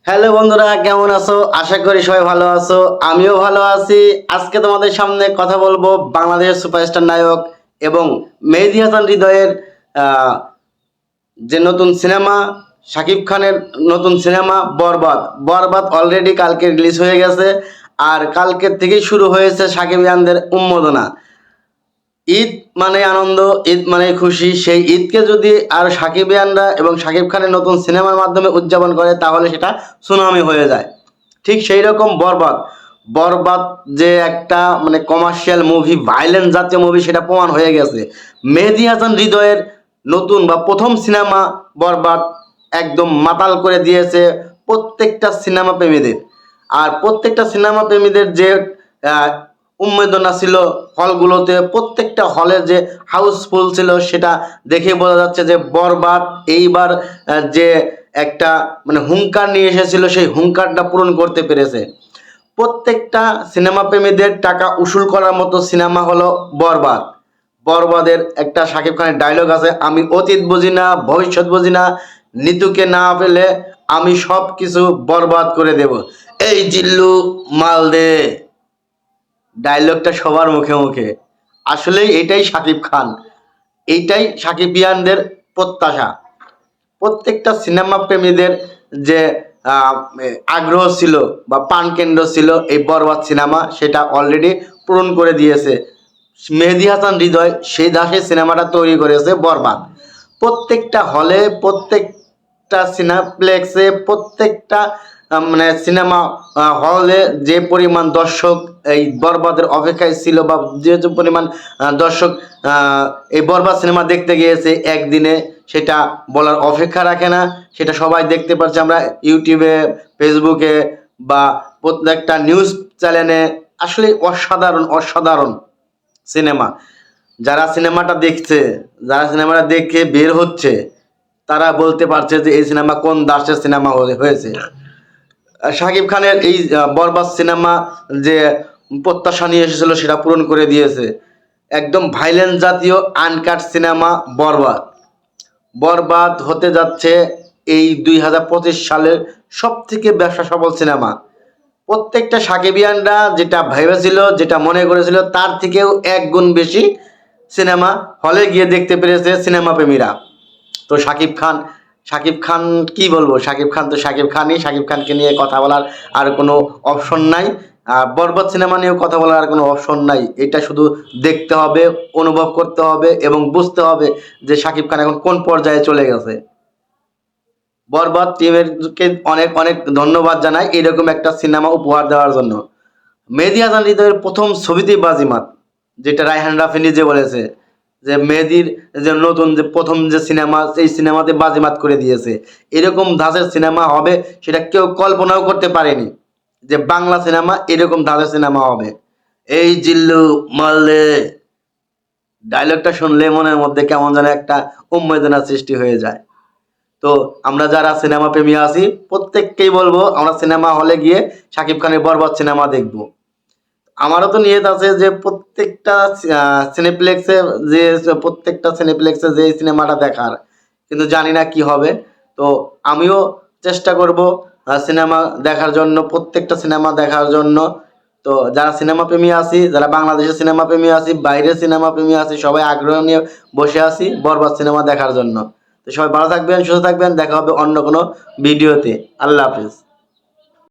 Hello বন্ধুরা, কেমন আছো? আশা করি সবাই ভালো আছো। আমিও ভালো আছি। আজকে তোমাদের সামনে কথা বলবো বাংলাদেশের সুপারস্টার নায়ক এবং মেহেদী হাসান হৃদয়ের আহ, যে নতুন সিনেমা, শাকিব খানের নতুন সিনেমা বরবাদ। বরবাদ অলরেডি কালকে রিলিজ হয়ে গেছে, আর কালকের থেকেই শুরু হয়েছে সাকিবিয়ানদের উন্মাদনা। ঈদ মানে আনন্দ, ঈদ মানে খুশি। সেই ঈদকে যদি আর সাকিবিয়ানরা এবং শাকিব খানের নতুন সিনেমার মাধ্যমে উদযাপন করে তাহলে সেটা সুনামি হয়ে যায়। ঠিক সেই রকম বরবাদ। বরবাদ যে একটা মানে কমার্শিয়াল মুভি, ভাইলেন্স জাতীয় মুভি, সেটা প্রমাণ হয়ে গেছে। মেহেদী হাসান হৃদয়ের নতুন বা প্রথম সিনেমা বরবাদ একদম মাতাল করে দিয়েছে প্রত্যেকটা সিনেমা প্রেমীদের। আর প্রত্যেকটা সিনেমা প্রেমীদের যে আহ, উন্মাদনা ছিল হলগুলোতে, প্রত্যেকটা হলে যে হাউসফুল ছিল সেটা দেখে বোঝা যাচ্ছে যে বরবাদ এইবার যে একটা মানে হুঙ্কার নিয়ে এসেছিল সেই হুঙ্কারটা পূরণ করতে পেরেছে। প্রত্যেকটা সিনেমা প্রেমীদের টাকা উসুল করার মতো সিনেমা হলো বরবাদ। বরবাদের একটা শাকিব খানের ডায়লগ আছে, আমি অতীত বুঝি না, ভবিষ্যৎ বুঝি না, নিতুকে না পেলে আমি সব কিছু বরবাদ করে দেব। এই জিল্লু মাল দে, ডায়লগটা সবার মুখে মুখে। আসলেই এটাই শাকিব খান, এইটাই সাকিবিয়ানদের প্রত্যাশা। প্রত্যেকটা সিনেমা প্রেমীদের যে আহ, আগ্রহ ছিল বা প্রাণকেন্দ্র ছিল এই বরবাদ সিনেমা, সেটা অলরেডি পূরণ করে দিয়েছে মেহেদী হাসান হৃদয়। সেই দাসের সিনেমাটা তৈরি করেছে বরবাদ। প্রত্যেকটা হলে, প্রত্যেকটা সিনেপ্লেক্সে, প্রত্যেকটা মানে সিনেমা হলে যে পরিমাণ দর্শক এই বরবাদের অপেক্ষায় ছিল, বা যে যে পরিমাণ দর্শক আহ, এই বরবাদ সিনেমা দেখতে গিয়েছে একদিনে, সেটা বলার অপেক্ষা রাখে না। সেটা সবাই দেখতে পাচ্ছে আমরা ইউটিউবে, ফেসবুকে বা প্রত্যেকটা নিউজ চ্যানেলে। আসলে অসাধারণ অসাধারণ সিনেমা। যারা সিনেমাটা দেখছে, যারা সিনেমাটা দেখে বের হচ্ছে, তারা বলতে পারছে যে এই সিনেমা কোন দাসের সিনেমা হয়েছে। শাকিব খানের এই বরবাদ সিনেমা যে প্রত্যাশা নিয়ে এসেছিল সেটা পূরণ করে দিয়েছে। একদম ভাইলেন্স জাতীয় আনকাট সিনেমা বরবাদ। বরবাদ হতে যাচ্ছে এই 2025 সালের সব থেকে ব্যবসা সফল সিনেমা। প্রত্যেকটা সাকিবিয়ানরা যেটা ভেবেছিল, যেটা মনে করেছিল, তার থেকেও এক গুণ বেশি সিনেমা হলে গিয়ে দেখতে পেরেছে সিনেমা প্রেমীরা। তো শাকিব খান, শাকিব খান কি বলবো, শাকিব খান তো শাকিব খানই। শাকিব খানকে নিয়ে কথা বলার আর কোনো অপশন নাই। আর বরবাদ সিনেমা নিয়েও কথা বলার আর কোনো অপশন নাই। এটা শুধু দেখতে হবে, অনুভব করতে হবে এবং বুঝতে হবে যে শাকিব খান এখন কোন পর্যায়ে চলে গেছে। বরবাদ টিমের কে অনেক অনেক ধন্যবাদ জানাই এরকম একটা সিনেমা উপহার দেওয়ার জন্য। মেহেদী হাসান হৃদয়ের প্রথম ছবিতেই বাজিমাত, যেটা রায়হান রাফি নিজে বলেছে যে মেহেদীর যে নতুন যে প্রথম যে সিনেমা, সেই সিনেমাতে বাজিমাত করে দিয়েছে। এরকম ধাঁচের সিনেমা হবে সেটা কেউ কল্পনাও করতে পারেনি, যে বাংলা সিনেমা এরকম ধাঁচের সিনেমা হবে। এই জিল্লু মারলে, ডায়লগটা শুনলে মনের মধ্যে কেমন যেন একটা উন্মাদনা সৃষ্টি হয়ে যায়। তো আমরা যারা সিনেমা প্রেমী আছি প্রত্যেককেই বলবো আমরা সিনেমা হলে গিয়ে শাকিব খানের বরবাদ সিনেমা দেখব। আমারও তো নিয়ত আছে যে প্রত্যেকটা সিনেপ্লেক্সে, যে প্রত্যেকটা সিনেপ্লেক্সে যে সিনেমাটা দেখার, কিন্তু জানি না কি হবে। তো আমিও চেষ্টা করব সিনেমা দেখার জন্য, প্রত্যেকটা সিনেমা দেখার জন্য। তো যারা সিনেমা প্রেমী আছি, যারা বাংলাদেশের সিনেমা প্রেমী আছি, বাইরের সিনেমা প্রেমী আছি, সবাই আগ্রহ নিয়ে বসে আছি বরবাদ সিনেমা দেখার জন্য। তো সবাই ভালো থাকবেন, সুস্থ থাকবেন, দেখা হবে অন্য কোনো ভিডিওতে। আল্লাহ হাফিজ।